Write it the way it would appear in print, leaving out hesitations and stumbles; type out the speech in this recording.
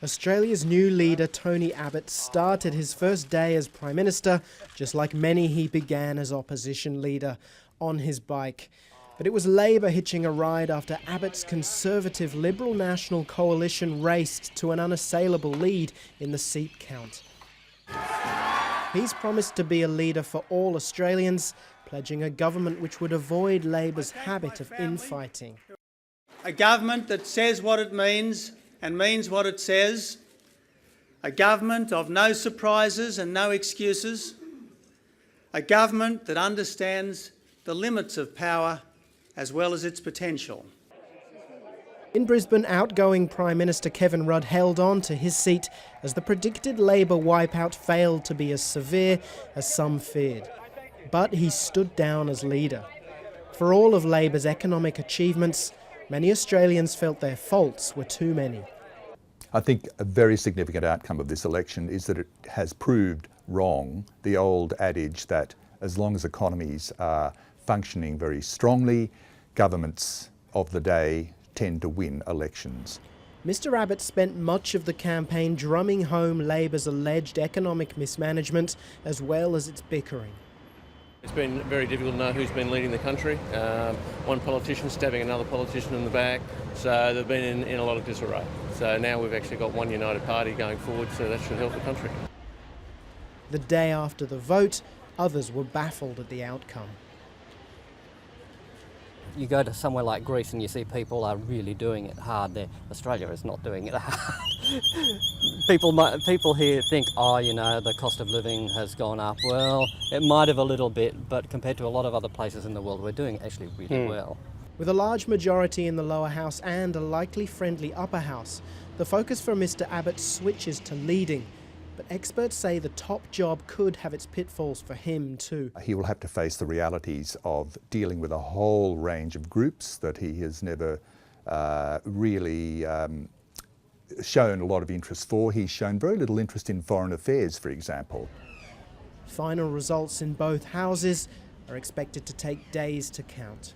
Australia's new leader, Tony Abbott, started his first day as Prime Minister, just like many he began as opposition leader, on his bike. But it was Labor hitching a ride after Abbott's Conservative Liberal National coalition raced to an unassailable lead in the seat count. He's promised to be a leader for all Australians, pledging a government which would avoid Labor's habit of infighting. A government that says what it means and means what it says. A government of no surprises and no excuses. A government that understands the limits of power as well as its potential. In Brisbane, outgoing Prime Minister Kevin Rudd held on to his seat as the predicted Labor wipeout failed to be as severe as some feared. But he stood down as leader. For all of Labor's economic achievements, many Australians felt their faults were too many. I think a very significant outcome of this election is that it has proved wrong the old adage that as long as economies are functioning very strongly, governments of the day tend to win elections. Mr Abbott spent much of the campaign drumming home Labor's alleged economic mismanagement as well as its bickering. It's been very difficult to know who's been leading the country. One politician stabbing another politician in the back, so they've been in a lot of disarray. So now we've actually got one united party going forward, so that should help the country. The day after the vote, others were baffled at the outcome. You go to somewhere like Greece and you see people are really doing it hard there. Australia is not doing it hard. People here think, oh, you know, the cost of living has gone up. Well, it might have a little bit, but compared to a lot of other places in the world, we're doing actually really well. With a large majority in the lower house and a likely friendly upper house, the focus for Mr Abbott switches to leading. But experts say the top job could have its pitfalls for him too. He will have to face the realities of dealing with a whole range of groups that he has never really shown a lot of interest for. He's shown very little interest in foreign affairs, for example. Final results in both houses are expected to take days to count.